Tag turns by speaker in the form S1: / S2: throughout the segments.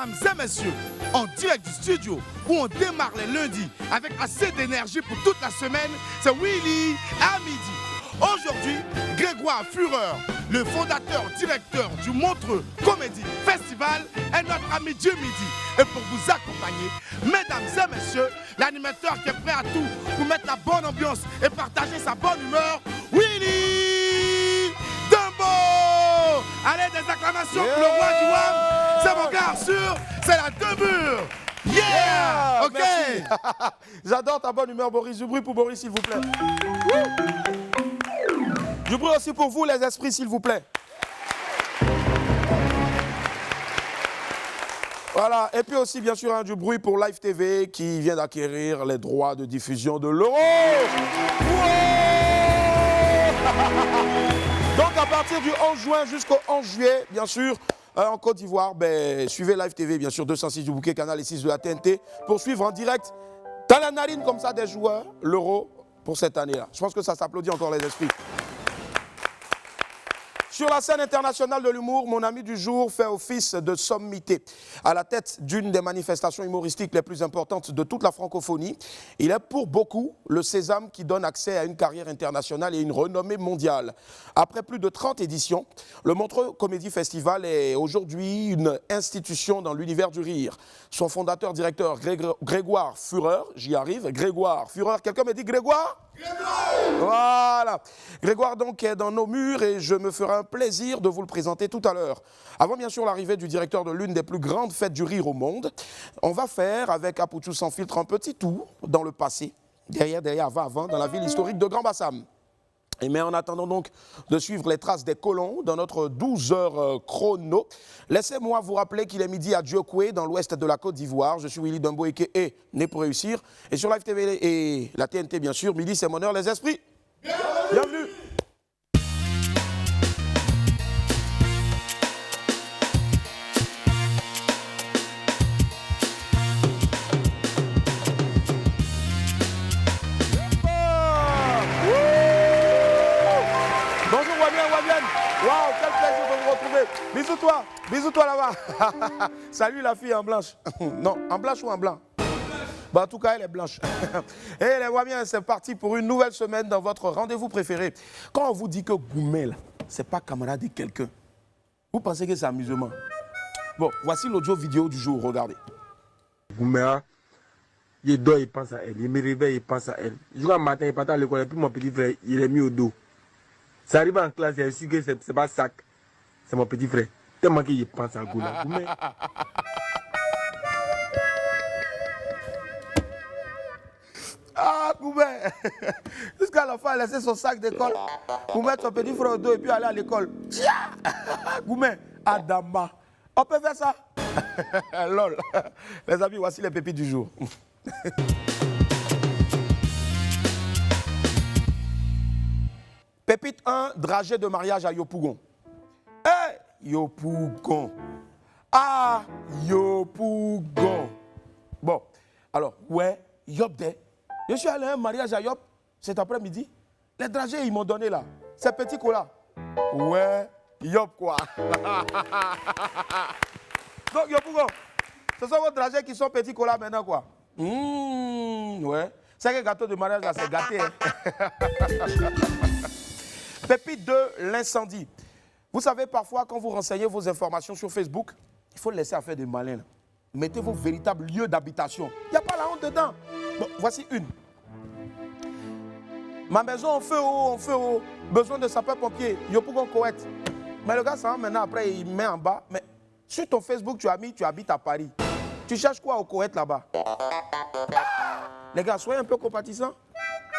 S1: Mesdames et messieurs, en direct du studio où on démarre les lundis avec assez d'énergie pour toute la semaine, c'est Willy à midi. Aujourd'hui, Grégoire Fureur, le fondateur, directeur du Montreux Comédie Festival, est notre ami Dieu Midi. Et pour vous accompagner, mesdames et messieurs, l'animateur qui est prêt à tout pour mettre la bonne ambiance et partager sa bonne humeur, Willy Dumbo. Allez, des acclamations pour le roi du WAM. C'est mon gars sûr, c'est la demeure. Yeah! Ok.
S2: J'adore ta bonne humeur, Boris. Du bruit pour Boris, s'il vous plaît. Du bruit aussi pour vous, les esprits, s'il vous plaît. Voilà, et puis aussi, bien sûr, du bruit pour Live TV qui vient d'acquérir les droits de diffusion de l'Euro. Donc, à partir du 11 juin jusqu'au 11 juillet, bien sûr, en Côte d'Ivoire, suivez Live TV, bien sûr, 206 du bouquet, canal et 6 de la TNT, pour suivre en direct, dans la narine comme ça, des joueurs, l'Euro pour cette année-là. Je pense que ça s'applaudit encore, les esprits. Sur la scène internationale de l'humour, mon ami du jour fait office de sommité. À la tête d'une des manifestations humoristiques les plus importantes de toute la francophonie, il est pour beaucoup le sésame qui donne accès à une carrière internationale et une renommée mondiale. Après plus de 30 éditions, le Montreux Comédie Festival est aujourd'hui une institution dans l'univers du rire. Son fondateur, directeur Grégoire Fureur, j'y arrive, Grégoire Fureur, quelqu'un me dit Grégoire ? Voilà. Grégoire donc est dans nos murs et je me ferai un plaisir de vous le présenter tout à l'heure. Avant bien sûr l'arrivée du directeur de l'une des plus grandes fêtes du rire au monde, on va faire avec Apoutou sans filtre un petit tour dans le passé, derrière, avant, dans la ville historique de Grand Bassam. Mais en attendant donc de suivre les traces des colons dans notre 12 heures chrono, laissez-moi vous rappeler qu'il est midi à Djokwe, dans l'ouest de la Côte d'Ivoire. Je suis Willy Dumbo et né pour réussir. Et sur Live TV et la TNT, bien sûr, midi, c'est mon heure, les esprits. Bienvenue. Waouh, quel plaisir de vous retrouver. Bisous-toi là-bas. Salut la fille en blanche. Non, en blanche ou en blanc? Bah, en tout cas, elle est blanche. Et les voix bien, c'est parti pour une nouvelle semaine dans votre rendez-vous préféré. Quand on vous dit que Goumé, c'est pas camarade de quelqu'un, vous pensez que c'est amusement? Bon, voici l'audio vidéo du jour, regardez.
S3: Goumé, il dort, il pense à elle. Il me réveille, il pense à elle. Je joue un matin, il part à l'école, et puis mon petit frère, il est mis au dos. Ça arrive en classe, il su que c'est pas sac. C'est mon petit frère. Tellement qu'il pense à Goula.
S2: Ah, Goumé. Jusqu'à la fin, il a laissé son sac d'école pour mettre son petit frère au dos et puis aller à l'école. Goumé, Adama. On peut faire ça? Lol. Les amis, voici les pépites du jour. Pépite 1, dragée de mariage à Yopougon. Hey, Yopougon. Ah, Yopougon. Bon, alors, ouais, Yop de. Je suis allé à un mariage à Yop cet après-midi. Les dragées, ils m'ont donné là. Ces petits colas. Ouais, Yop quoi. Donc, Yopougon, ce sont vos dragées qui sont petits colas maintenant quoi. Ouais. C'est que gâteau de mariage là, c'est gâté. Hein? Pépite 2, l'incendie. Vous savez, parfois, quand vous renseignez vos informations sur Facebook, il faut laisser à faire des malins. Là. Mettez vos véritables lieux d'habitation. Il n'y a pas la honte dedans. Bon, voici une. Ma maison en feu haut. Besoin de sapeur-pompier. Yopougon Koweït. Mais le gars, ça va maintenant, après, il met en bas. Mais sur ton Facebook, tu as mis, tu habites à Paris. Tu cherches quoi au Koweït là-bas? Les gars, soyez un peu compatissants.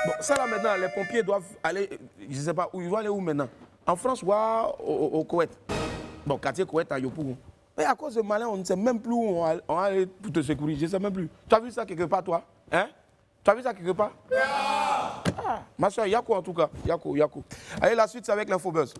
S2: Bon, ça là maintenant, les pompiers doivent aller, je ne sais pas où, ils vont aller où maintenant? En France ou au Koweït? Bon, quartier Koweït à Yopougon. Mais à cause de malin, on ne sait même plus où on va aller pour te secourir. Je ne sais même plus. Tu as vu ça quelque part, toi? Hein? Tu as vu ça quelque part? Ah, ma soeur, Yako en tout cas. Yako. Allez, la suite, c'est avec l'Infobuzz.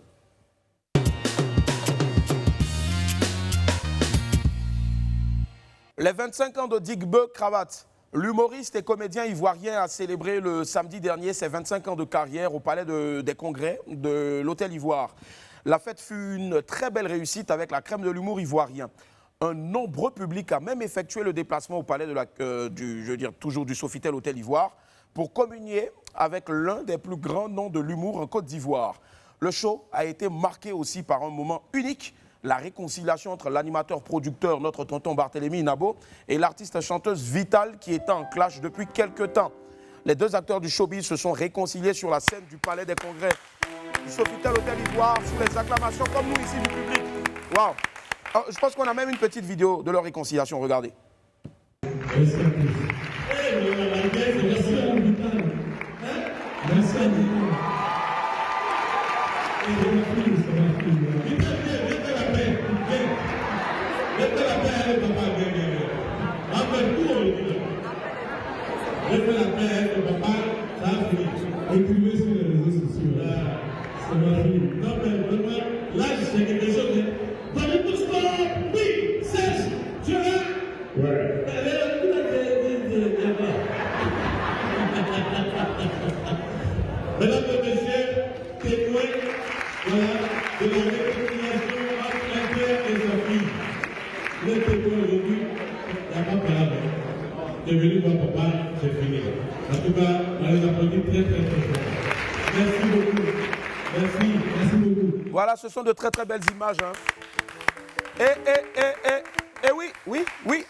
S2: Les 25 ans de Digbe Cravate. L'humoriste et comédien ivoirien a célébré le samedi dernier ses 25 ans de carrière au Palais des Congrès de l'Hôtel Ivoire. La fête fut une très belle réussite avec la crème de l'humour ivoirien. Un nombreux public a même effectué le déplacement au palais du Sofitel Hôtel Ivoire pour communier avec l'un des plus grands noms de l'humour en Côte d'Ivoire. Le show a été marqué aussi par un moment unique, la réconciliation entre l'animateur-producteur, notre tonton Barthélémy Nabo, et l'artiste-chanteuse Vital qui était en clash depuis quelques temps. Les deux acteurs du showbiz se sont réconciliés sur la scène du Palais des Congrès du Sofitel Hôtel Ivoire sous les acclamations comme nous ici du public. Waouh! Je pense qu'on a même une petite vidéo de leur réconciliation, regardez.
S4: Écrivez sur les réseaux sociaux. C'est ma fille. Non, mais vraiment, là, je sais quelque chose. Dans le tout sport, oui, Serge, tu vois. Ouais. Mesdames et messieurs, témoins de la réconciliation entre un père et sa fille. Le témoin aujourd'hui, il n'y a pas de parole. T'es venu voir papa, c'est fini. En tout cas, on les applaudit très très fort. Merci beaucoup. Merci beaucoup.
S2: Voilà, ce sont de très très belles images. Hein.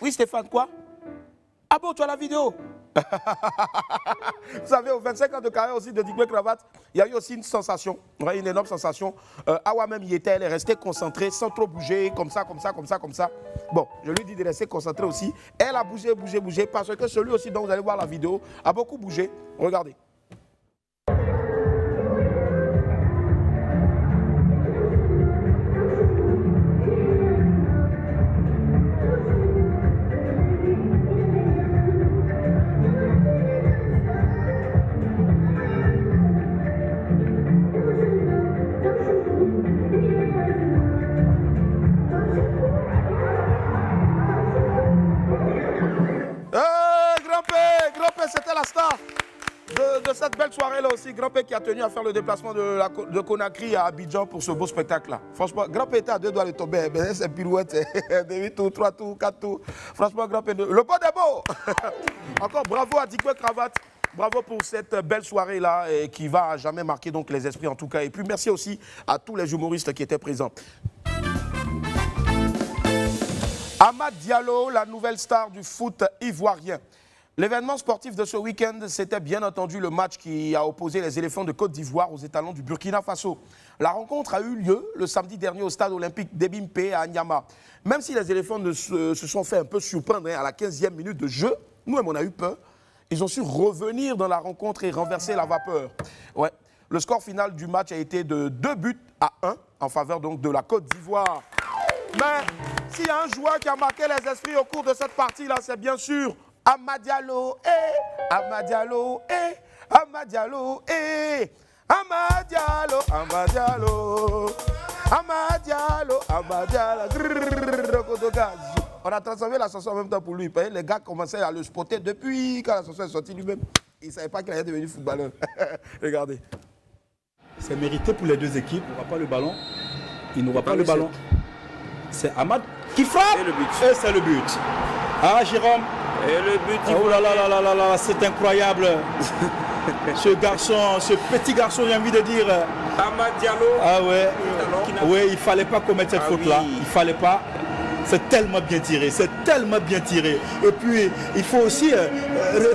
S2: Oui, Stéphane, quoi? Ah bon, tu as la vidéo? Vous savez, aux 25 ans de carrière aussi de Digwe Cravate, il y a eu aussi une sensation, une énorme sensation. Awa même y était, elle est restée concentrée sans trop bouger, comme ça. Bon, je lui dis de rester concentrée aussi. Elle a bougé, parce que celui aussi dont vous allez voir la vidéo a beaucoup bougé. Regardez. C'était la star de cette belle soirée-là aussi. Grand-père qui a tenu à faire le déplacement de Conakry à Abidjan pour ce beau spectacle-là. Franchement, Grand-père était à 2 doigts de tomber. C'est pirouette, 8 tours, 3 tours, 4 tours. Franchement, Grand-père, le bon des beaux. Encore bravo à Digwe Cravate. Bravo pour cette belle soirée-là qui va jamais marquer donc les esprits en tout cas. Et puis merci aussi à tous les humoristes qui étaient présents. Amad Diallo, la nouvelle star du foot ivoirien. L'événement sportif de ce week-end, c'était bien entendu le match qui a opposé les éléphants de Côte d'Ivoire aux étalons du Burkina Faso. La rencontre a eu lieu le samedi dernier au stade olympique d'Ebimpe à Nyama. Même si les éléphants se sont fait un peu surprendre à la 15e minute de jeu, nous-mêmes on a eu peur, ils ont su revenir dans la rencontre et renverser la vapeur. Ouais. Le score final du match a été de 2-1 en faveur donc de la Côte d'Ivoire. Mais s'il y a un joueur qui a marqué les esprits au cours de cette partie-là, c'est bien sûr Amad Diallo, Amad Diallo, Amad Diallo, Amad Diallo, Amad Diallo, Amad Diallo, Amad Diallo. On a transformé la chanson en même temps pour lui. Les gars commençaient à le spotter depuis quand la chanson est sortie lui-même. Il ne savait pas qu'il allait devenir footballeur. Regardez.
S5: C'est mérité pour les deux équipes. Il n'aura pas le ballon. Il n'aura pas le ballon. C'est Amad qui frappe.
S6: Et le but.
S5: Et c'est le but. Ah, Jérôme.
S6: Et le but.
S5: Oh là là là là là là, c'est incroyable. Ce garçon, ce petit garçon, j'ai envie de dire.
S6: Amad Diallo.
S5: Ah ouais. Ouais, il ne fallait pas commettre cette faute-là.
S6: Oui.
S5: Il ne fallait pas. C'est tellement bien tiré, c'est tellement bien tiré. Et puis, il faut aussi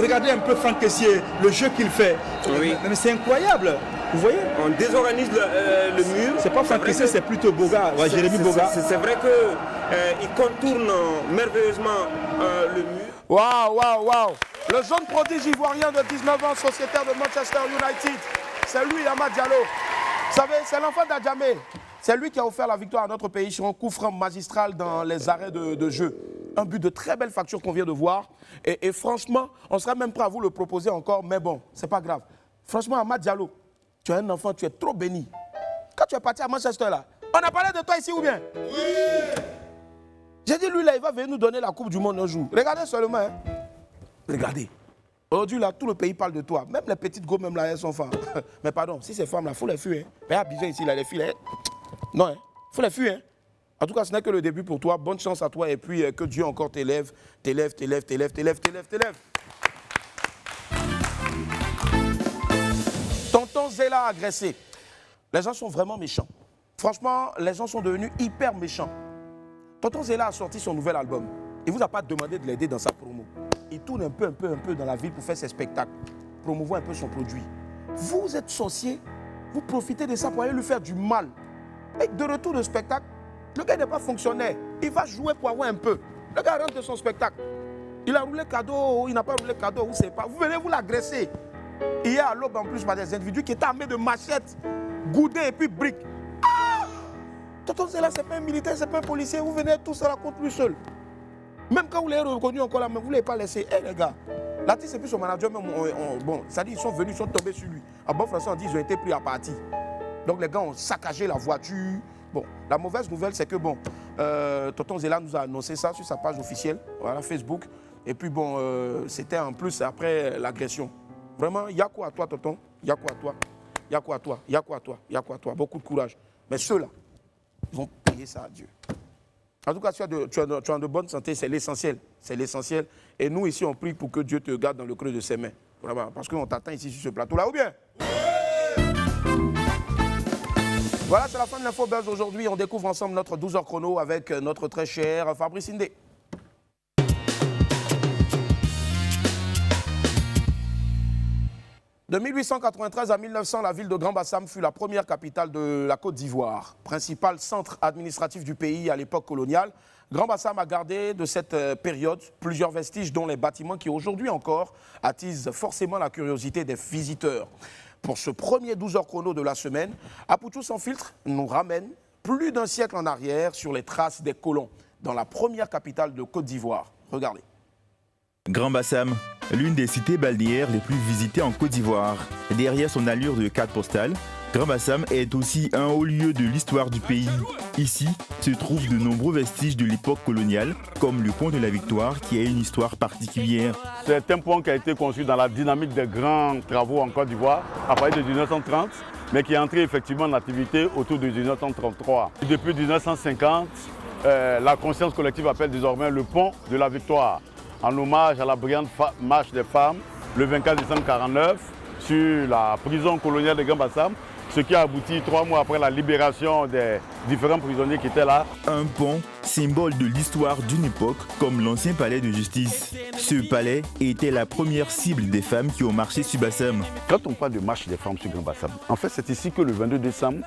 S5: regarder un peu Franck Kessié, le jeu qu'il fait.
S6: Oui.
S5: Mais c'est incroyable. Vous voyez?
S6: On désorganise le mur.
S5: C'est pas Franck Kessié, c'est plutôt Boga, ouais, Jérémy Boga.
S6: C'est vrai qu'il contourne merveilleusement le mur.
S2: Waouh. Le jeune prodige ivoirien de 19 ans, sociétaire de Manchester United. C'est lui, Amad Diallo. Vous savez, c'est l'enfant d'Adjamé. C'est lui qui a offert la victoire à notre pays sur un coup franc magistral dans les arrêts de jeu. Un but de très belle facture qu'on vient de voir. Et franchement, on serait même prêt à vous le proposer encore, mais bon, c'est pas grave. Franchement, Amad Diallo, tu es un enfant, tu es trop béni. Quand tu es parti à Manchester, là, on a parlé de toi ici ou bien? Oui. J'ai dit, lui, là, il va venir nous donner la Coupe du Monde un jour. Regardez seulement, hein. Regardez. Aujourd'hui, là, tout le pays parle de toi. Même les petites go, même là, elles sont femmes. Mais pardon, si ces femmes-là, il faut les fuir. Hein. Mais à Abidjan, ici, là, les filles, là, non, il faut les fuir. Hein. En tout cas, ce n'est que le début pour toi. Bonne chance à toi et puis que Dieu encore t'élève. Tonton Zéla agressé. Les gens sont vraiment méchants. Franchement, les gens sont devenus hyper méchants. Tonton Zéla a sorti son nouvel album. Il ne vous a pas demandé de l'aider dans sa promo. Il tourne un peu dans la ville pour faire ses spectacles, promouvoir un peu son produit. Vous êtes sorcier, vous profitez de ça pour aller lui faire du mal. Et de retour de spectacle, le gars n'est pas fonctionnaire. Il va jouer pour avoir un peu. Le gars rentre de son spectacle. Il a roulé cadeau, il n'a pas roulé cadeau, vous ne savez pas. Vous venez vous l'agresser. Hier à l'aube en plus, par des individus qui étaient armés de machettes, goudins et puis briques. Ah! Tonton Zéla, ce n'est pas un militaire, ce n'est pas un policier. Vous venez tous à la contre lui seul. Même quand vous l'avez reconnu encore là, mais vous ne l'avez pas laissé. Eh les gars, l'artiste et puis son manager, même, bon, ça dit, ils sont venus, ils sont tombés sur lui. En bon français, on dit ils ont été pris à partie. Donc les gars ont saccagé la voiture. Bon, la mauvaise nouvelle, c'est que bon, Tonton Zéla nous a annoncé ça sur sa page officielle, voilà, Facebook. Et puis bon, c'était en plus après l'agression. Vraiment, il y a quoi à toi, tonton? Il y a quoi à toi? Il y a quoi à toi? Il y a quoi à toi? Il y a quoi à toi? Beaucoup de courage. Mais ceux-là, ils vont payer ça à Dieu. En tout cas, tu as de bonne santé, c'est l'essentiel. C'est l'essentiel. Et nous, ici, on prie pour que Dieu te garde dans le creux de ses mains. Vraiment, parce qu'on t'attend ici sur ce plateau-là, ou bien? Voilà, c'est la fin de l'Info Buzz aujourd'hui. On découvre ensemble notre 12h chrono avec notre très cher Fabrice Indé. De 1893 à 1900, la ville de Grand-Bassam fut la première capitale de la Côte d'Ivoire. Principal centre administratif du pays à l'époque coloniale, Grand-Bassam a gardé de cette période plusieurs vestiges, dont les bâtiments qui aujourd'hui encore attisent forcément la curiosité des visiteurs. Pour ce premier 12h chrono de la semaine, Apoutou sans filtre nous ramène plus d'un siècle en arrière sur les traces des colons dans la première capitale de Côte d'Ivoire. Regardez.
S7: Grand-Bassam, l'une des cités balnéaires les plus visitées en Côte d'Ivoire. Derrière son allure de carte postale, Grand-Bassam est aussi un haut lieu de l'histoire du pays. Ici se trouvent de nombreux vestiges de l'époque coloniale, comme le pont de la Victoire qui a une histoire particulière.
S8: C'est un pont qui a été conçu dans la dynamique des grands travaux en Côte d'Ivoire à partir de 1930, mais qui est entré effectivement en activité autour de 1933. Depuis 1950, la conscience collective appelle désormais le pont de la Victoire, en hommage à la brillante marche des femmes le 24 décembre 1949 sur la prison coloniale de Grand-Bassam, ce qui a abouti 3 mois après la libération des différents prisonniers qui étaient là.
S7: Un pont, symbole de l'histoire d'une époque, comme l'ancien palais de justice. Ce palais était la première cible des femmes qui ont marché sur Bassam.
S8: Quand on parle de marche des femmes sur Grand-Bassam, en fait c'est ici que le 22 décembre,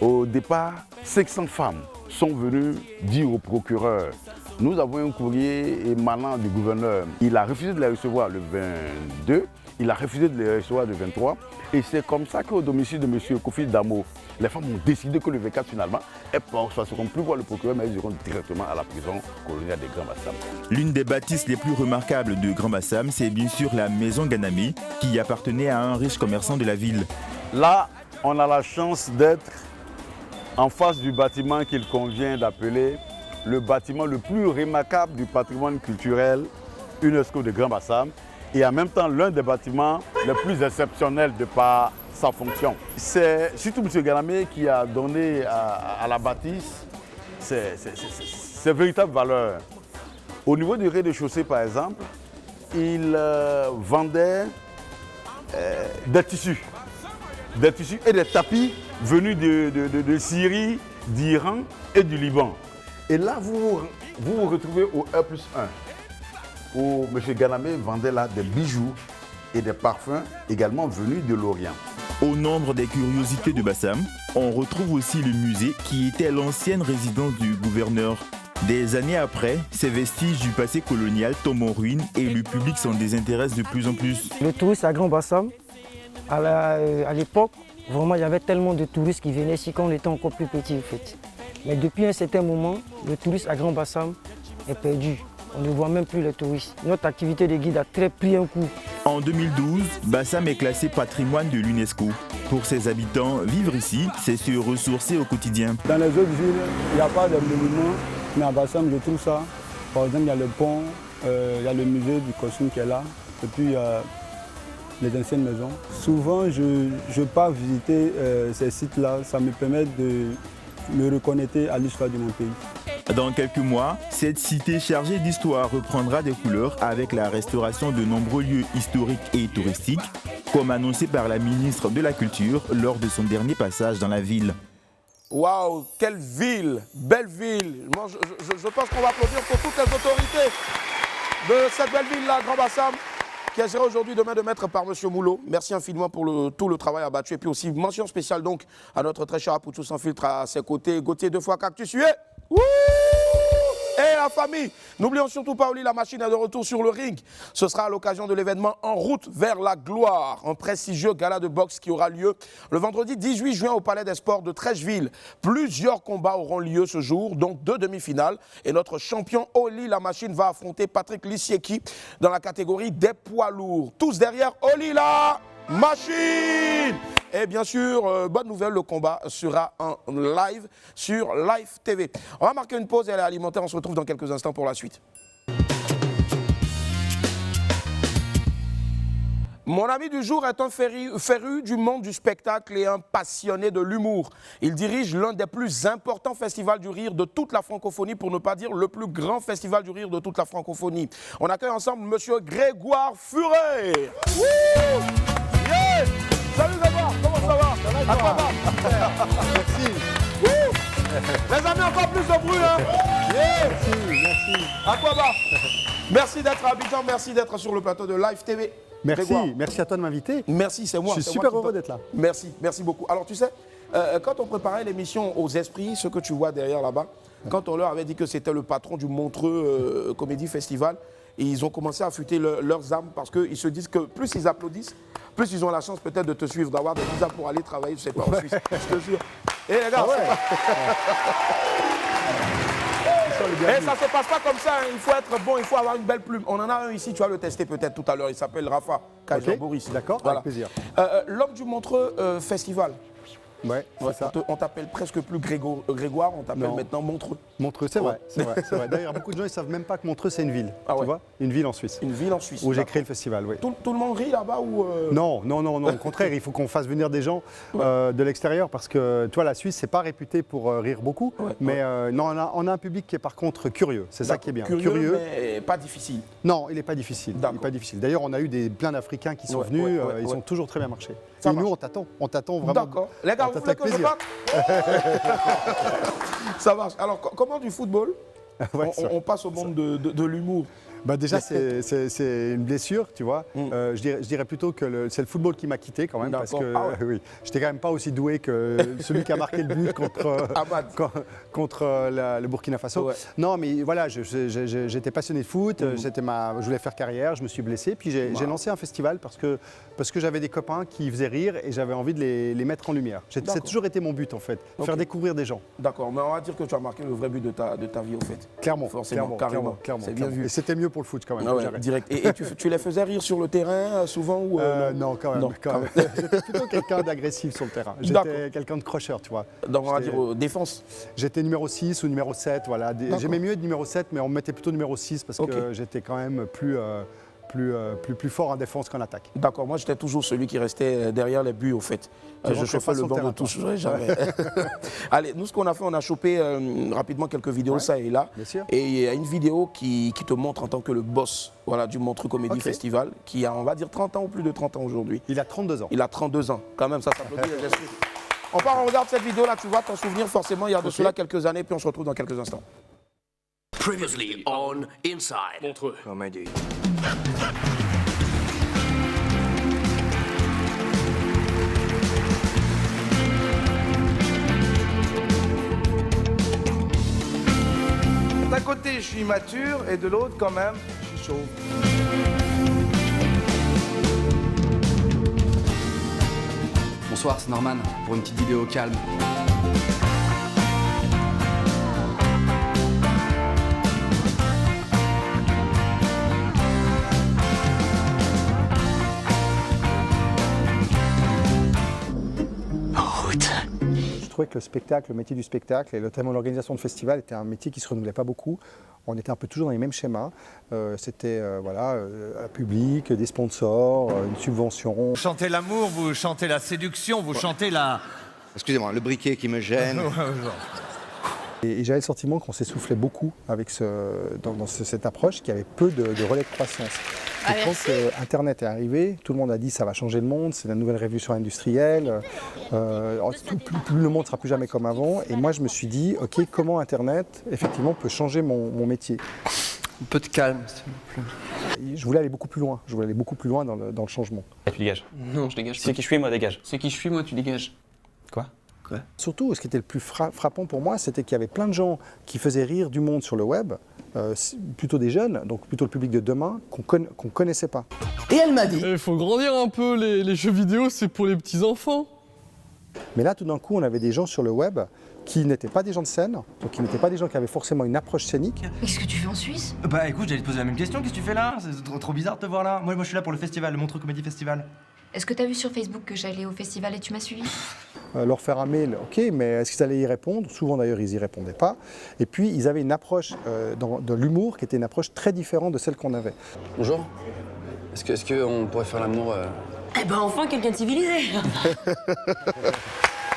S8: au départ, 500 femmes sont venues dire au procureur: nous avons un courrier émanant du gouverneur. Il a refusé de les recevoir le 22, il a refusé de les recevoir le 23. Et c'est comme ça qu'au domicile de M. Kofi Damo, les femmes ont décidé que le 24 finalement, elles ne passeront plus voir le procureur, mais elles iront directement à la prison coloniale de Grand-Bassam.
S7: L'une des bâtisses les plus remarquables de Grand-Bassam, c'est bien sûr la maison Ganamé, qui appartenait à un riche commerçant de la ville.
S8: Là, on a la chance d'être en face du bâtiment qu'il convient d'appeler le bâtiment le plus remarquable du patrimoine culturel UNESCO de Grand-Bassam et en même temps l'un des bâtiments les plus exceptionnels de par sa fonction. C'est surtout M. Ganamé qui a donné à la bâtisse ses véritables valeurs. Au niveau du rez-de-chaussée par exemple, il vendait des tissus et des tapis venus de Syrie, d'Iran et du Liban. Et là, vous vous retrouvez au E+1, où M. Ganamé vendait là des bijoux et des parfums également venus de l'Orient.
S7: Au nombre des curiosités de Bassam, on retrouve aussi le musée qui était l'ancienne résidence du gouverneur. Des années après, ces vestiges du passé colonial tombent en ruine et le public s'en désintéresse de plus en plus.
S9: Le tourisme à Grand-Bassam, à l'époque, vraiment il y avait tellement de touristes qui venaient ici quand on était encore plus petit en fait. Mais depuis un certain moment, le tourisme à Grand-Bassam est perdu. On ne voit même plus les touristes. Notre activité de guide a très pris un coup.
S7: En 2012, Bassam est classé patrimoine de l'UNESCO. Pour ses habitants, vivre ici, c'est se ressourcer au quotidien.
S10: Dans les autres villes, il n'y a pas de monuments, mais à Bassam, je trouve ça. Par exemple, il y a le pont, il y a le musée du costume qui est là, et puis il y a les anciennes maisons. Souvent, je pars visiter ces sites-là. Ça me permet me reconnecter à l'histoire de mon pays.
S7: Dans quelques mois, cette cité chargée d'histoire reprendra des couleurs avec la restauration de nombreux lieux historiques et touristiques, comme annoncé par la ministre de la Culture lors de son dernier passage dans la ville.
S2: Waouh, quelle ville, belle ville. Moi, je pense qu'on va applaudir pour toutes les autorités de cette belle ville-là, Grand Bassam, qui est gérée aujourd'hui de main de maître par M. Moulot. Merci infiniment pour tout le travail abattu. Et puis aussi, mention spéciale donc à notre très cher Apoutou sans filtre à ses côtés, Gauthier 2 fois Cactus. Wouh! Et la famille, n'oublions surtout pas, Oli, la machine est de retour sur le ring. Ce sera à l'occasion de l'événement En route vers la gloire, un prestigieux gala de boxe qui aura lieu le vendredi 18 juin au Palais des Sports de Trècheville. Plusieurs combats auront lieu ce jour, donc 2 demi-finales. Et notre champion Oli, la machine, va affronter Patrick Lissieki dans la catégorie des poids lourds. Tous derrière Oli, la machine! Et bien sûr, bonne nouvelle, le combat sera en live sur Live TV. On va marquer une pause et aller alimenter. On se retrouve dans quelques instants pour la suite. Mon ami du jour est un féru du monde du spectacle et un passionné de l'humour. Il dirige l'un des plus importants festivals du rire de toute la francophonie, pour ne pas dire le plus grand festival du rire de toute la francophonie. On accueille ensemble Monsieur Grégoire Furet. Yeah! Salut Grégoire, comment ça va? Ça va, toi? Merci. Les amis, encore plus de bruit, hein? Yeah! Merci. À quoi va? Merci d'être à Abidjan, merci d'être sur le plateau de Live TV.
S11: Merci,
S2: Grégoire.
S11: merci à toi de m'inviter.
S2: Merci, c'est moi.
S11: Je suis super heureux d'être là.
S2: Merci, merci beaucoup. Alors tu sais, quand on préparait l'émission aux esprits, ce que tu vois derrière là-bas, quand on leur avait dit que c'était le patron du Montreux Comédie Festival, ils ont commencé à affûter leurs âmes parce qu'ils se disent que plus ils applaudissent, plus ils ont la chance peut-être de te suivre, d'avoir des visas pour aller travailler, je sais pas, en Suisse, je te jure. Et les gars, et ça se passe pas comme ça, hein. Il faut être bon, il faut avoir une belle plume. On en a un ici, tu vas le tester peut-être tout à l'heure, il s'appelle Rafa Kaiser Boris.
S11: D'accord, voilà. Avec plaisir.
S2: L'homme du Montreux Festival.
S11: Ouais, ça.
S2: On t'appelle presque plus Grégoire, on t'appelle maintenant Montreux.
S11: Montreux, c'est vrai, c'est vrai. D'ailleurs, beaucoup de gens ne savent même pas que Montreux, c'est une ville. Tu vois, une ville en Suisse.
S2: Une ville en Suisse.
S11: Où j'ai créé le festival, oui.
S2: Tout le monde rit là-bas ou
S11: Non, au contraire, il faut qu'on fasse venir des gens de l'extérieur parce que, toi, la Suisse, c'est pas réputé pour rire beaucoup, mais non, on a un public qui est par contre curieux, c'est ça qui est bien.
S2: Curieux, mais pas difficile.
S11: Non, il n'est pas difficile. D'ailleurs, on a eu plein d'Africains qui sont venus, ils ont toujours très bien marché. Et nous, on t'attend vraiment.
S2: D'accord. Les gars, vous voulez que je parte? Ça marche. Alors, comment du football, on passe au monde de l'humour?
S11: Bah déjà, c'est une blessure, tu vois. Je dirais plutôt que c'est le football qui m'a quitté quand même, parce que oui, j'étais quand même pas aussi doué que celui qui a marqué le but contre le Burkina Faso. Non, mais voilà, j'étais passionné de foot, je voulais faire carrière, je me suis blessé, puis j'ai lancé un festival parce que j'avais des copains qui faisaient rire et j'avais envie de les mettre en lumière. C'est toujours été mon but en fait, faire découvrir des gens.
S2: D'accord, mais on va dire que tu as marqué le vrai but de ta vie au fait.
S11: Clairement,
S2: forcément,
S11: clairement.
S2: C'est bien vu.
S11: Et c'était mieux pour le foot quand même.
S2: Ah ouais, direct. Et tu les faisais rire sur le terrain souvent ou
S11: non, quand même. J'étais plutôt quelqu'un d'agressif sur le terrain. J'étais quelqu'un de crocheur, tu vois.
S2: Donc on va dire défense.
S11: J'étais numéro 6 ou numéro 7, voilà. J'aimais mieux être numéro 7, mais on me mettait plutôt numéro 6 parce que j'étais quand même plus fort en défense qu'en attaque.
S2: D'accord, moi j'étais toujours celui qui restait derrière les buts au fait. Je chauffais le banc de touche, jamais. Allez, nous ce qu'on a fait, on a chopé rapidement quelques vidéos, ça et là.
S11: Bien sûr.
S2: Et il y a une vidéo qui te montre en tant que le boss du Montreux Comédie Festival, qui a, on va dire, 30 ans ou plus de 30 ans aujourd'hui.
S11: Il a 32 ans.
S2: Il a 32 ans, quand même, ça s'applaudit les esprits. On part, on regarde cette vidéo là, tu vas t'en souvenir forcément, il y a de cela quelques années, puis on se retrouve dans quelques instants.
S12: Previously on Inside Montreux Comédie.
S13: D'un côté, je suis immature et de l'autre, quand même, je suis chauve.
S14: Bonsoir, c'est Norman pour une petite vidéo calme.
S11: Je trouvais que le métier du spectacle et notamment l'organisation de festivals était un métier qui ne se renouvelait pas beaucoup. On était un peu toujours dans les mêmes schémas. C'était un public, des sponsors, une subvention.
S15: Vous chantez l'amour, vous chantez la séduction, vous chantez la Excusez-moi, le briquet qui me gêne.
S11: Et j'avais le sentiment qu'on s'essoufflait beaucoup avec cette approche, qu'il y avait peu de relais de croissance. Et quand Internet est arrivé, tout le monde a dit ça va changer le monde, c'est la nouvelle révolution industrielle, plus le monde ne sera plus jamais comme avant. Et moi je me suis dit, ok, comment Internet effectivement peut changer mon métier.
S14: Un peu de calme, s'il vous plaît.
S11: Je voulais aller beaucoup plus loin, dans le changement.
S16: Tu dégages.
S14: Non, je dégage.
S16: C'est qui je suis, moi, dégage.
S14: C'est qui je suis, moi, tu dégages.
S16: Quoi?
S11: Surtout, ce qui était le plus frappant pour moi, c'était qu'il y avait plein de gens qui faisaient rire du monde sur le web, plutôt des jeunes, donc plutôt le public de demain, qu'on connaissait pas.
S17: Et elle m'a dit...
S18: Il faut grandir un peu, les jeux vidéo, c'est pour les petits-enfants.
S11: Mais là, tout d'un coup, on avait des gens sur le web qui n'étaient pas des gens de scène, donc qui n'étaient pas des gens qui avaient forcément une approche scénique.
S17: Qu'est-ce que tu fais en Suisse?
S19: Bah écoute, j'allais te poser la même question, qu'est-ce que tu fais là? C'est trop bizarre de te voir là. Moi je suis là pour le festival, le Montreux Comédie Festival.
S17: Est-ce que t'as vu sur Facebook que j'allais au festival et tu m'as suivi?
S11: Leur faire un mail, ok, mais est-ce qu'ils allaient y répondre? Souvent d'ailleurs, ils y répondaient pas. Et puis, ils avaient une approche de l'humour qui était une approche très différente de celle qu'on avait.
S14: Bonjour. Est-ce qu'on pourrait faire l'amour
S17: Eh ben enfin, quelqu'un de civilisé.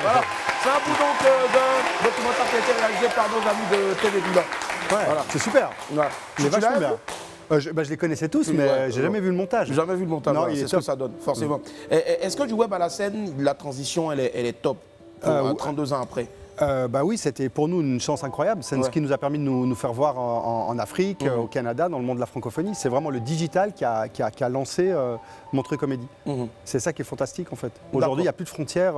S2: Voilà, c'est un bout donc d'un documentaire qui a été réalisé par nos amis de TV Duda.
S11: Ouais, voilà. C'est super.
S2: Ouais.
S11: C'est vachement bien. Je les connaissais tous, mais j'ai jamais vu le montage.
S2: Jamais vu le montage,
S11: non,
S2: voilà, c'est ce que ça donne, forcément. Est-ce que du web à la scène, la transition, elle est top, 32 ans après?
S11: Bah oui, c'était pour nous une chance incroyable. C'est ce qui nous a permis de nous faire voir en Afrique, au Canada, dans le monde de la francophonie. C'est vraiment le digital qui a lancé Montreux Comédie. C'est ça qui est fantastique en fait. Aujourd'hui, il n'y a plus de frontières.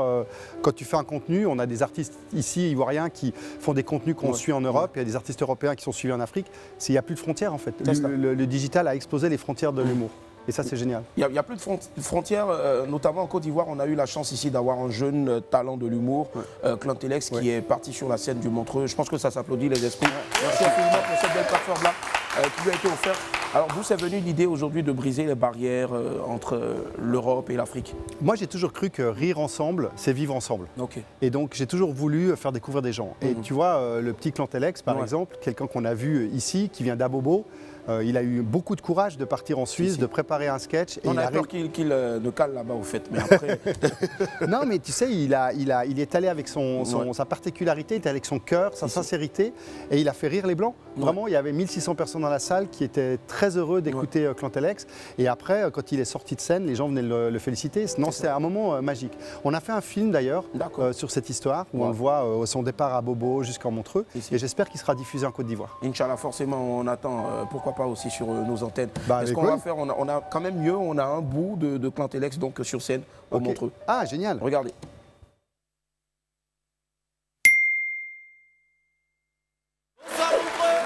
S11: Quand tu fais un contenu, on a des artistes ici, ivoiriens, qui font des contenus qu'on suit en Europe. Il y a des artistes européens qui sont suivis en Afrique. Il n'y a plus de frontières en fait. Le digital a explosé les frontières de l'humour. Et ça, c'est génial.
S2: Il n'y a plus de frontières, notamment en Côte d'Ivoire. On a eu la chance ici d'avoir un jeune talent de l'humour, Clantélex, qui est parti sur la scène du Montreux. Je pense que ça s'applaudit les esprits. Merci infiniment pour cette belle plateforme-là qui lui a été offerte. Alors, vous, c'est venu l'idée aujourd'hui de briser les barrières entre l'Europe et l'Afrique?
S11: Moi, j'ai toujours cru que rire ensemble, c'est vivre ensemble. Et donc, j'ai toujours voulu faire découvrir des gens. Et tu vois, le petit Clantélex, par exemple, quelqu'un qu'on a vu ici, qui vient d'Abobo, il a eu beaucoup de courage de partir en Suisse, de préparer un sketch.
S2: On a peur qu'il ne cale là-bas, au fait. Mais après...
S11: Non, mais tu sais, il est allé avec sa particularité, il est allé avec son cœur, sa sincérité, et il a fait rire les Blancs. Vraiment, il y avait 1600 personnes dans la salle qui étaient très heureux d'écouter Clantélex. Et après, quand il est sorti de scène, les gens venaient le féliciter. Non, c'était un moment magique. On a fait un film d'ailleurs sur cette histoire, où on le voit son départ à Bobo jusqu'en Montreux. Et j'espère qu'il sera diffusé en Côte d'Ivoire.
S2: Inch'Allah, forcément, on attend. Pourquoi pas aussi sur nos antennes. Ce qu'on va faire, on a quand même mieux, on a un bout de Clantélex donc sur scène au Montreux.
S11: Ah, génial.
S2: Regardez.
S20: Bonsoir Montreux,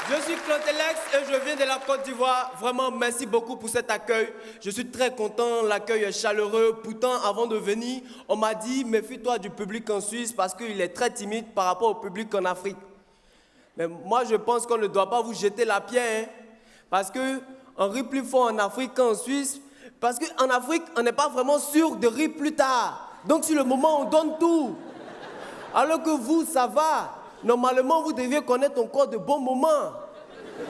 S20: je suis Clantélex et je viens de la Côte d'Ivoire. Vraiment, merci beaucoup pour cet accueil. Je suis très content, l'accueil est chaleureux. Pourtant, avant de venir, on m'a dit, méfie-toi du public en Suisse parce qu'il est très timide par rapport au public en Afrique. Mais moi, je pense qu'on ne doit pas vous jeter la pierre, hein, parce qu'on rit plus fort en Afrique qu'en Suisse, parce qu'en Afrique, on n'est pas vraiment sûr de rire plus tard. Donc, sur le moment, on donne tout. Alors que vous, ça va. Normalement, vous deviez connaître encore de bons moments.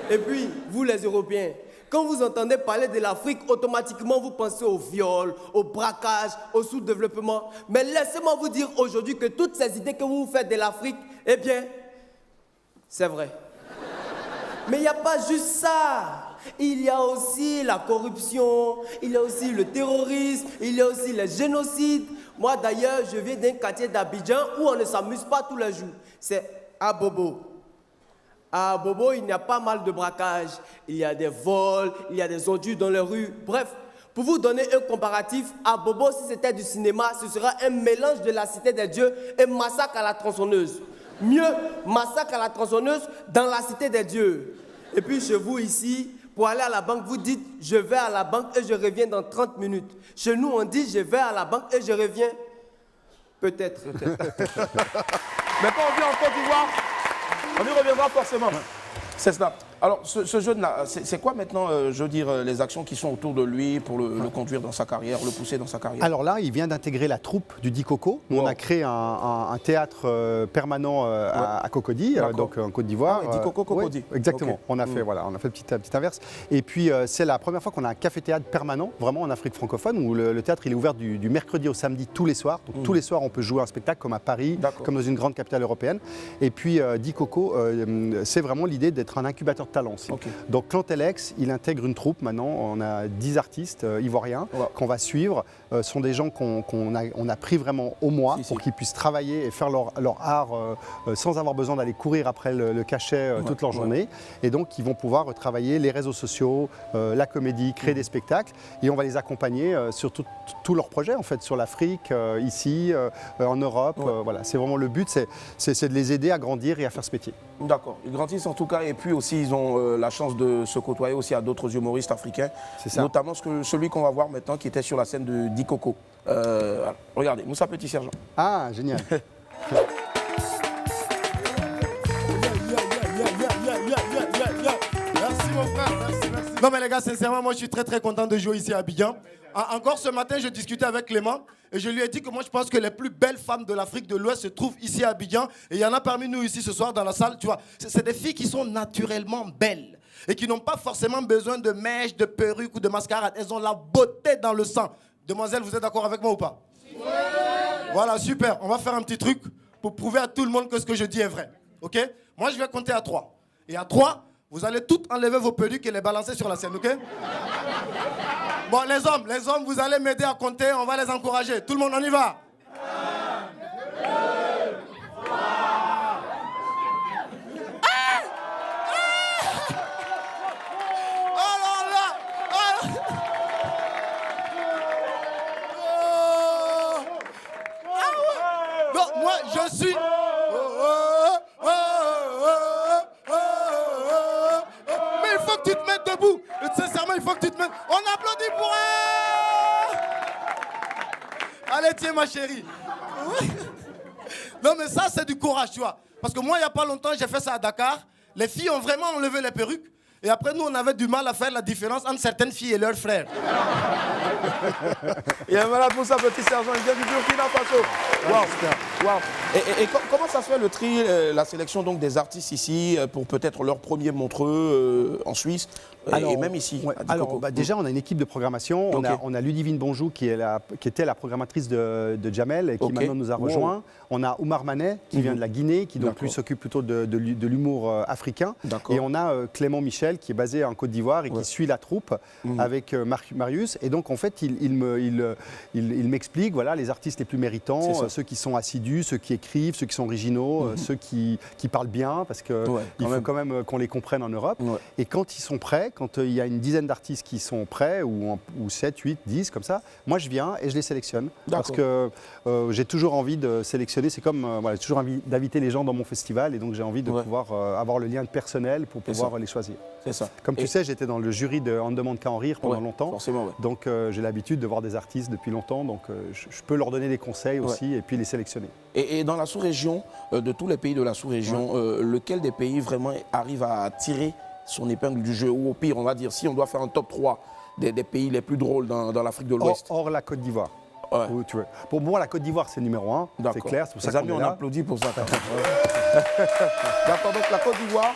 S20: Et puis, vous, les Européens, quand vous entendez parler de l'Afrique, automatiquement, vous pensez au viol, au braquage, au sous-développement. Mais laissez-moi vous dire aujourd'hui que toutes ces idées que vous faites de l'Afrique, eh bien, c'est vrai. Mais il n'y a pas juste ça. Il y a aussi la corruption, il y a aussi le terrorisme, il y a aussi le génocide. Moi d'ailleurs, je viens d'un quartier d'Abidjan où on ne s'amuse pas tous les jours. C'est à Bobo. À Bobo, il y a pas mal de braquages. Il y a des vols, il y a des ordures dans les rues. Bref, pour vous donner un comparatif, à Bobo, si c'était du cinéma, ce sera un mélange de La Cité des Dieux et Massacre à la tronçonneuse. Mieux, Massacre à la tronçonneuse dans La Cité des Dieux. Et puis chez vous ici, pour aller à la banque, vous dites « je vais à la banque et je reviens dans 30 minutes ». Chez nous, on dit « je vais à la banque et je reviens ». Peut-être.
S2: Mais quand on vient en Côte d'Ivoire, on y reviendra forcément. C'est cela. Alors, ce jeune-là, c'est quoi maintenant, je veux dire, les actions qui sont autour de lui pour le conduire dans sa carrière, le pousser dans sa carrière?
S11: Alors là, il vient d'intégrer la troupe du Di Coco. Nous, on a créé un théâtre permanent à Cocody, donc en Côte d'Ivoire.
S2: Di Coco, Cocody.
S11: Exactement.
S2: Okay.
S11: On a fait, voilà, on a fait petite inverse. Et puis, c'est la première fois qu'on a un café-théâtre permanent, vraiment en Afrique francophone, où le théâtre il est ouvert du mercredi au samedi tous les soirs. Donc tous les soirs, on peut jouer un spectacle comme à Paris, comme dans une grande capitale européenne. Et puis, Di Coco, c'est vraiment l'idée d'être un incubateur de talent aussi. Donc Clan-Telex, il intègre une troupe maintenant, on a 10 artistes ivoiriens qu'on va suivre. Ce sont des gens qu'on a pris vraiment au mois pour qu'ils puissent travailler et faire leur art sans avoir besoin d'aller courir après le cachet toute leur journée. Et donc ils vont pouvoir travailler les réseaux sociaux, la comédie, créer des spectacles et on va les accompagner sur tous leurs projets en fait, sur l'Afrique, ici, en Europe. Voilà, c'est vraiment le but, c'est de les aider à grandir et à faire ce métier.
S2: D'accord, ils grandissent en tout cas et puis aussi ils ont la chance de se côtoyer aussi à d'autres humoristes africains, notamment celui qu'on va voir maintenant qui était sur la scène de Di Coco. Regardez, Moussa Petit Sergent.
S11: Ah, génial.
S16: Merci mon frère, merci. Non mais les gars, sincèrement, moi je suis très content de jouer ici à Abidjan. Encore ce matin, je discutais avec Clément et je lui ai dit que moi je pense que les plus belles femmes de l'Afrique de l'Ouest se trouvent ici à Abidjan. Et il y en a parmi nous ici ce soir dans la salle, tu vois. C'est des filles qui sont naturellement belles et qui n'ont pas forcément besoin de mèches, de perruques ou de mascarade. Elles ont la beauté dans le sang. Demoiselles, vous êtes d'accord avec moi ou pas? Voilà, super. On va faire un petit truc pour prouver à tout le monde que ce que je dis est vrai. Ok? Moi, je vais compter à 3. Et à 3, vous allez toutes enlever vos perruques et les balancer sur la scène, ok? Bon, les hommes, vous allez m'aider à compter, on va les encourager. Tout le monde, on y va. 1, 2, 3. Alors là, non, moi, je suis... Mais il faut que tu te mettes debout. Sincèrement, il faut que tu te mettes... On applaudit pour elle. Allez, tiens, ma chérie. Non, mais ça, c'est du courage, tu vois. Parce que moi, il n'y a pas longtemps, j'ai fait ça à Dakar. Les filles ont vraiment enlevé les perruques. Et après, nous, on avait du mal à faire la différence entre certaines filles et leurs frères.
S2: Il y a un malade Moussa Petit Sergent, il vient du Burkina Faso. Wow. Et comment ça se fait le tri, la sélection donc, des artistes ici pour peut-être leur premier Montreux en Suisse et même ici
S11: déjà, on a une équipe de programmation. On a Ludivine Bonjou qui était la programmatrice de Jamel et qui maintenant nous a rejoints. On a Oumar Manet qui vient de la Guinée, qui donc lui s'occupe plutôt de l'humour africain. Et on a Clément Michel qui est basé en Côte d'Ivoire et qui suit la troupe avec Marius. Et donc en fait, il m'explique voilà, les artistes les plus méritants, ceux qui sont assidus, ceux qui écrivent, ceux qui sont originaux, ceux qui parlent bien, parce qu'il faut quand même qu'on les comprenne en Europe. Et quand ils sont prêts, quand il y a une dizaine d'artistes qui sont prêts, ou 7, 8, 10, comme ça, moi je viens et je les sélectionne. Parce que j'ai toujours envie de sélectionner, c'est comme, j'ai toujours envie d'inviter les gens dans mon festival, et donc j'ai envie de pouvoir avoir le lien personnel pour pouvoir les choisir.
S2: C'est ça.
S11: Comme tu sais, j'étais dans le jury de On ne demande qu'à en rire pendant longtemps. Donc j'ai l'habitude de voir des artistes depuis longtemps, donc je peux leur donner des conseils aussi et puis les sélectionner.
S2: Et dans la sous-région, de tous les pays de la sous-région, lequel des pays vraiment arrive à tirer son épingle du jeu? Ou au pire, on va dire, si on doit faire un top 3 des pays les plus drôles dans l'Afrique de l'Ouest.
S11: Hors la Côte d'Ivoire. Où tu veux. Pour moi, la Côte d'Ivoire, c'est numéro 1. C'est clair, c'est pour ça qu'on est là.
S2: On applaudit pour ça. D'accord, donc la Côte d'Ivoire.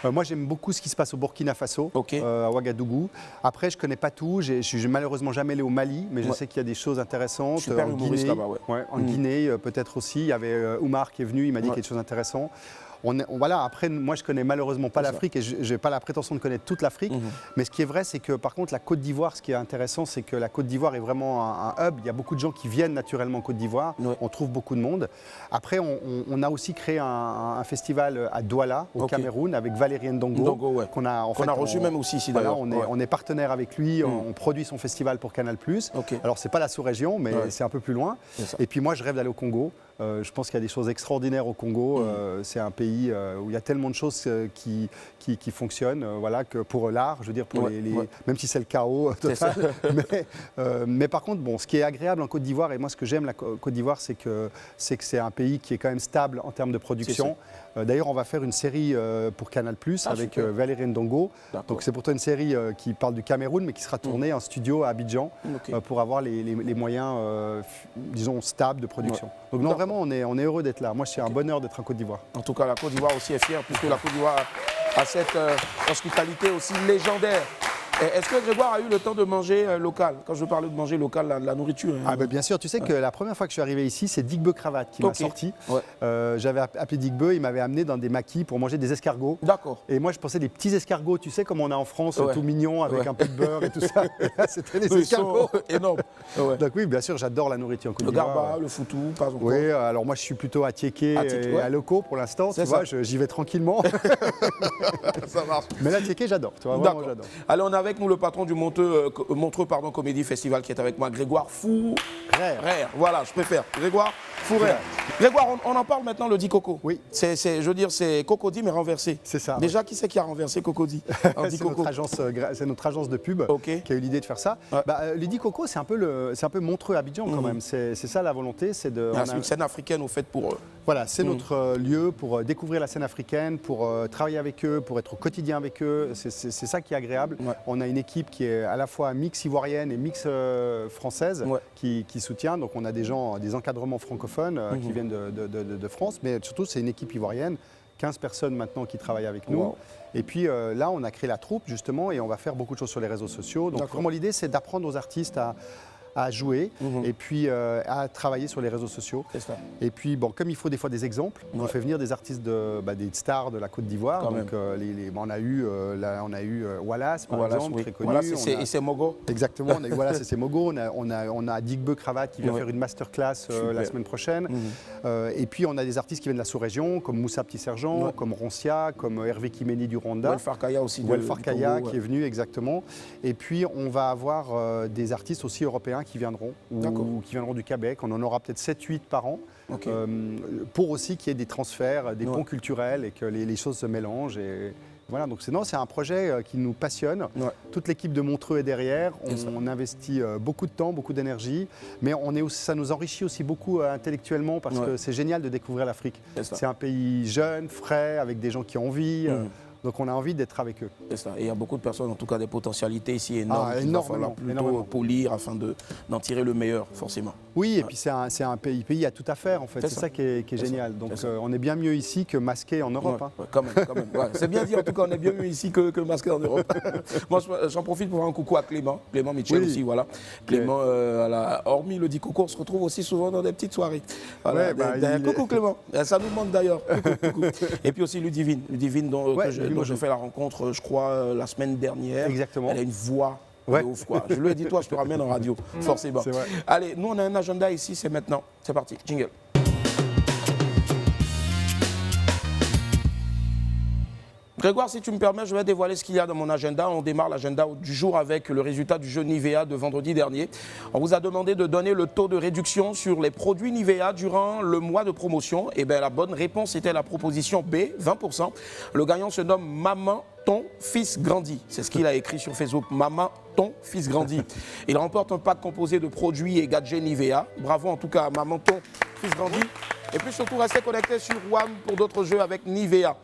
S11: Moi, j'aime beaucoup ce qui se passe au Burkina Faso, à Ouagadougou. Après, je ne connais pas tout. Je suis malheureusement jamais allé au Mali, mais je sais qu'il y a des choses intéressantes.
S2: Super humoriste là-bas,
S11: en Guinée, peut-être aussi. Il y avait Oumar qui est venu, il m'a dit qu'il y a des choses intéressantes. Voilà, après, moi, je connais malheureusement pas l'Afrique et je n'ai pas la prétention de connaître toute l'Afrique. Mais ce qui est vrai, c'est que par contre, la Côte d'Ivoire, ce qui est intéressant, c'est que la Côte d'Ivoire est vraiment un hub. Il y a beaucoup de gens qui viennent naturellement en Côte d'Ivoire. On trouve beaucoup de monde. Après, on a aussi créé un festival à Douala, au Cameroun, avec Valérie Ndongo, qu'on a
S2: reçu même aussi ici d'ailleurs.
S11: On est partenaire avec lui, on produit son festival pour Canal+. Alors, c'est pas la sous-région, mais c'est un peu plus loin. Et puis moi, je rêve d'aller au Congo. Je pense qu'il y a des choses extraordinaires au Congo. C'est un pays où il y a tellement de choses qui fonctionnent, voilà, que pour l'art, je veux dire, pour même si c'est le chaos total. Mais par contre, bon, ce qui est agréable en Côte d'Ivoire, et moi ce que j'aime la Côte d'Ivoire, c'est que c'est un pays qui est quand même stable en termes de production. D'ailleurs, on va faire une série pour Canal+, avec Valérie Ndongo. Donc c'est pourtant une série qui parle du Cameroun, mais qui sera tournée en studio à Abidjan pour avoir les moyens, disons, stables de production. Donc non, vraiment, on est heureux d'être là. Moi, c'est un bonheur d'être en Côte d'Ivoire.
S2: En tout cas, la Côte d'Ivoire aussi est fière, puisque la Côte d'Ivoire a cette hospitalité aussi légendaire. Est-ce que Grégoire a eu le temps de manger local? Quand je parlais de manger local, la nourriture.
S11: Ah ben bien sûr, tu sais que la première fois que je suis arrivé ici, c'est Dick Beu Cravate qui m'a sorti. J'avais appelé Dick Beu, il m'avait amené dans des maquis pour manger des escargots.
S2: D'accord.
S11: Et moi je pensais des petits escargots, tu sais comme on a en France, tout mignon avec un peu de beurre et tout ça. C'était des escargots
S2: énormes.
S11: Donc oui, bien sûr, j'adore la nourriture en Côte d'Ivoire.
S2: Le garba, le foutou, pas encore.
S11: Oui, alors moi je suis plutôt à Tiéké et à Loko pour l'instant, tu vois, j'y vais tranquillement.
S2: Ça marche.
S11: Mais là Tiéké, j'adore, tu vois, vraiment j'adore.
S2: Allez, on est avec nous le patron du Montreux Comédie Festival qui est avec moi, Grégoire Fourer. Voilà, je préfère. Grégoire Fourer. Grégoire, on en parle maintenant, le dit Coco.
S11: Oui.
S2: Je veux dire, c'est Cocody mais renversé.
S11: C'est ça.
S2: Déjà, qui c'est qui a renversé Cocody?
S11: C'est notre agence de pub qui a eu l'idée de faire ça. Le dit Coco, c'est un peu Montreux Abidjan quand même. C'est ça la volonté. C'est
S2: une scène africaine au fait pour eux.
S11: Voilà, c'est notre lieu pour découvrir la scène africaine, pour travailler avec eux, pour être au quotidien avec eux. C'est ça qui est agréable. On a une équipe qui est à la fois mix ivoirienne et mix française qui soutient. Donc on a des encadrements francophones qui viennent de France, mais surtout c'est une équipe ivoirienne, 15 personnes maintenant qui travaillent avec nous. Et puis là on a créé la troupe justement et on va faire beaucoup de choses sur les réseaux sociaux. Donc vraiment l'idée c'est d'apprendre aux artistes à jouer et puis à travailler sur les réseaux sociaux. Et puis bon, comme il faut des fois des exemples, on fait venir des artistes, des stars de la Côte d'Ivoire. Donc on a eu Wallace par exemple, très connu.
S2: Wallace et c'est Mogo.
S11: Exactement, on a eu Wallace et c'est Mogo. On a Dick Beu Cravate qui vient faire une masterclass la semaine prochaine. Et puis on a des artistes qui viennent de la sous-région, comme Moussa Petit Sergent, comme Roncia, comme Hervé Kimeni du Rwanda.
S2: Welfare Kaya aussi.
S11: Welfare Kaya qui est venu, exactement. Et puis on va avoir des artistes aussi européens qui viendront, ou qui viendront du Québec. On en aura peut-être 7-8 par an, pour aussi qu'il y ait des transferts, des ponts culturels et que les choses se mélangent. Et voilà, donc c'est un projet qui nous passionne. Toute l'équipe de Montreux est derrière. On investit beaucoup de temps, beaucoup d'énergie, mais ça nous enrichit aussi beaucoup intellectuellement parce que c'est génial de découvrir l'Afrique. C'est un pays jeune, frais, avec des gens qui ont envie. Donc on a envie d'être avec eux.
S2: C'est ça. Et il y a beaucoup de personnes, en tout cas des potentialités ici énormes, qu'il va falloir plutôt polir afin d'en tirer le meilleur, forcément.
S11: Oui, et puis c'est un pays à tout à faire, en fait. C'est ça qui est génial. Donc on est bien mieux ici que masqué en Europe.
S2: Quand même. C'est bien dit, en tout cas, on est bien mieux ici que masqué en Europe. Moi, j'en profite pour faire un coucou à Clément Mitchell aussi, voilà. Clément, hormis le dit Coco, on se retrouve aussi souvent dans des petites soirées. Voilà, coucou Clément, ça nous manque d'ailleurs. Coucou. Et puis aussi Ludivine dont j'ai fait la rencontre, je crois, la semaine dernière.
S11: Exactement.
S2: Elle a une voix de ouf, quoi. Je lui ai dit, toi, je te ramène en radio, forcément. Allez, nous, on a un agenda ici, c'est maintenant. C'est parti, jingle. Grégoire, si tu me permets, je vais dévoiler ce qu'il y a dans mon agenda. On démarre l'agenda du jour avec le résultat du jeu Nivea de vendredi dernier. On vous a demandé de donner le taux de réduction sur les produits Nivea durant le mois de promotion. Et bien, la bonne réponse était la proposition B, 20%. Le gagnant se nomme Maman, ton fils grandit. C'est ce qu'il a écrit sur Facebook. Maman, ton fils grandit. Il remporte un pack composé de produits et gadgets Nivea. Bravo en tout cas à Maman, ton fils grandit. Et puis surtout, restez connectés sur WAM pour d'autres jeux avec Nivea.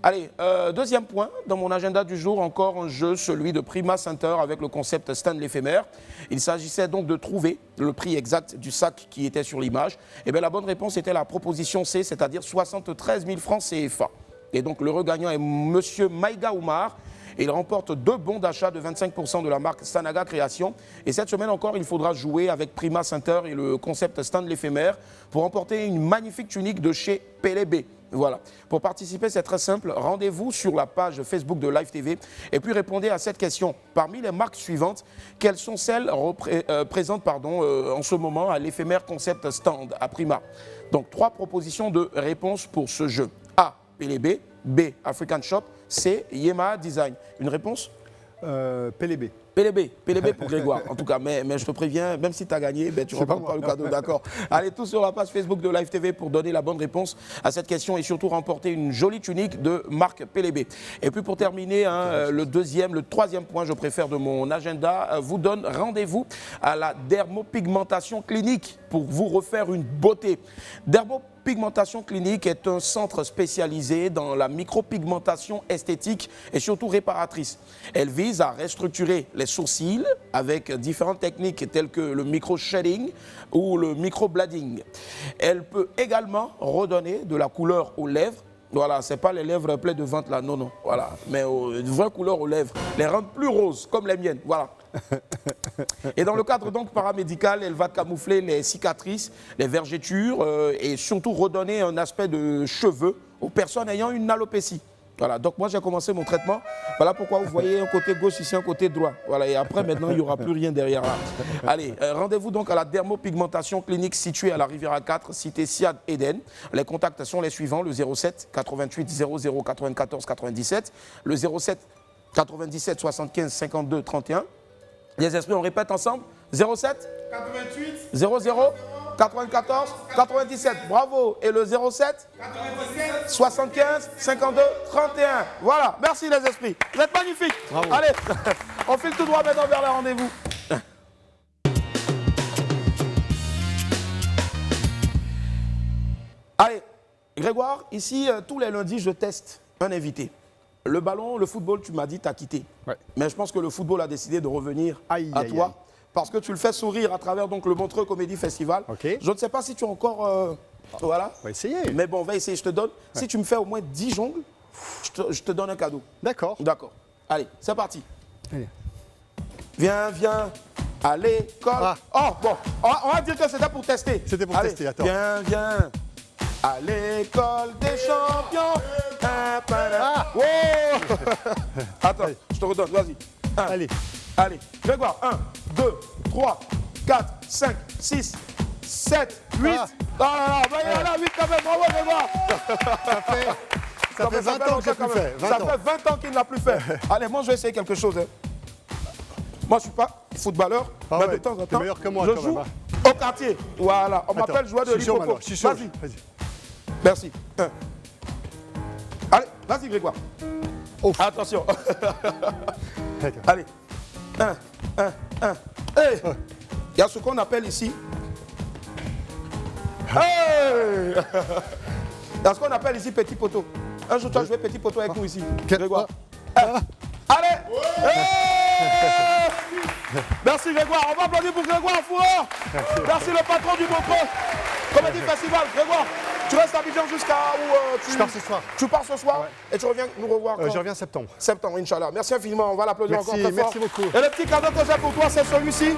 S2: Allez, deuxième point, dans mon agenda du jour, encore un jeu, celui de Prima Center avec le concept Stand l'éphémère. Il s'agissait donc de trouver le prix exact du sac qui était sur l'image. Et bien la bonne réponse était la proposition C, c'est-à-dire 73 000 francs CFA. Et donc le regagnant est Monsieur Maïga Oumar. Et il remporte 2 bons d'achat de 25% de la marque Sanaga Création. Et cette semaine encore, il faudra jouer avec Prima Center et le concept Stand l'éphémère pour remporter une magnifique tunique de chez PLB. Voilà. Pour participer, c'est très simple. Rendez-vous sur la page Facebook de Live TV et puis répondez à cette question. Parmi les marques suivantes, quelles sont celles présentes en ce moment à l'éphémère concept stand à Prima? Donc 3 propositions de réponse pour ce jeu. A, PLB. B, African Shop. C, Yema Design. Une réponse?
S11: PLB.
S2: PLB pour Grégoire, en tout cas. Mais je te préviens, même si tu as gagné, tu ne remportes pas le cadeau, d'accord. Allez tous sur la page Facebook de Live TV pour donner la bonne réponse à cette question et surtout remporter une jolie tunique de marque PLB. Et puis pour terminer, le troisième point, je préfère, de mon agenda, vous donne rendez-vous à la dermopigmentation clinique pour vous refaire une beauté. Pigmentation Clinique est un centre spécialisé dans la micropigmentation esthétique et surtout réparatrice. Elle vise à restructurer les sourcils avec différentes techniques telles que le micro-shading ou le microblading. Elle peut également redonner de la couleur aux lèvres. Voilà, c'est pas les lèvres pleines de ventre là, non, non. Voilà, mais une vraie couleur aux lèvres. Les rendre plus roses, comme les miennes, voilà. Et dans le cadre donc paramédical, elle va camoufler les cicatrices, les vergetures et surtout redonner un aspect de cheveux aux personnes ayant une alopécie. Voilà, donc moi j'ai commencé mon traitement. Voilà pourquoi vous voyez un côté gauche ici, un côté droit. Voilà, et après maintenant il n'y aura plus rien derrière là. Allez, rendez-vous donc à la dermopigmentation clinique située à la Riviera 4, cité Siad Eden. Les contacts sont les suivants, le 07 88 00 94 97, le 07 97 75 52 31. Les esprits, on répète ensemble, 07
S1: 88
S2: 00 94 97, bravo. Et le 07
S1: 97
S2: 75 52 31. Voilà, merci les esprits. Vous êtes magnifiques.
S11: Bravo.
S2: Allez, on file tout droit maintenant vers les rendez-vous. Allez, Grégoire, ici, tous les lundis, je teste un invité. Le ballon, le football, tu m'as dit, t'as quitté.
S11: Ouais.
S2: Mais je pense que le football a décidé de revenir à toi. Parce que tu le fais sourire à travers donc, le Montreux Comédie Festival.
S11: Okay.
S2: Je ne sais pas si tu as encore... voilà.
S11: On va essayer.
S2: Mais bon, on va essayer. Je te donne. Ouais. Si tu me fais au moins 10 jongles, je te donne un cadeau.
S11: D'accord.
S2: D'accord. Allez, c'est parti.
S11: Allez.
S2: Viens, viens à l'école. Ah. Oh, bon. On va dire que c'était pour tester.
S11: C'était pour tester, attends.
S2: Viens, viens à l'école des champions. Ah. Wow. Attends, allez. Je te redonne. Vas-y.
S11: Allez.
S2: Allez, Grégoire, 1, 2, 3, 4, 5, 6, 7, 8. Ah là là, là, 8 quand même, bravo Grégoire.
S11: Ça fait 20 ans que je n'ai plus fait.
S2: Ça fait 20 ans qu'il ne l'a plus fait. Allez, moi je vais essayer quelque chose. Hein. Moi je ne suis pas footballeur, mais de temps en temps,
S11: meilleur que moi,
S2: je joue au quartier. Voilà, on m'appelle joueur de l'hippopo. Vas-y. Merci. Allez, vas-y Grégoire. Oh. Attention. Allez. 1. Hey. Il y a ce qu'on appelle ici. Hey. Il y a ce qu'on appelle ici petit poteau. Un jour, tu as joué petit poteau avec nous ici. Grégoire. Allez. Hey. Merci Grégoire. On va applaudir pour Grégoire Foureur. Merci le patron du Montreux Comédie Festival. Grégoire, tu restes à Abidjan jusqu'à où
S11: Je pars ce soir.
S2: Tu pars ce soir et tu reviens nous revoir quand
S11: Je reviens en septembre.
S2: Septembre, Inch'Allah. Merci infiniment. On va l'applaudir encore très fort.
S11: Merci beaucoup.
S2: Et le petit cadeau que j'ai pour toi, c'est celui-ci.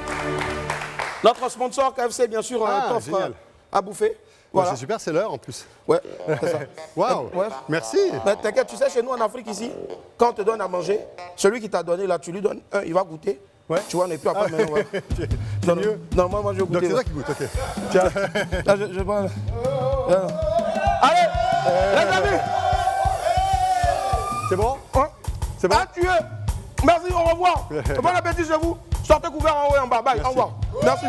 S2: Notre sponsor KFC, bien sûr, t'offre à bouffer. Voilà.
S11: C'est super, c'est l'heure en plus.
S2: Ouais, c'est ça.
S11: Waouh, merci.
S2: Mais t'inquiète, tu sais, chez nous en Afrique ici, quand on te donne à manger, celui qui t'a donné là, tu lui donnes un, il va goûter. Ouais. Tu vois, on n'est plus après maintenant. Ouais.
S11: C'est mieux.
S2: Non, moi je vais goûter.
S11: Donc c'est toi qui goûte, ok.
S2: Tiens, là, je prends. Allez, les amis.
S11: C'est bon?
S2: C'est bon? Tué. Merci, au revoir. Bon appétit chez vous. Sortez couvert en haut et en bas. Bye, au revoir. Merci.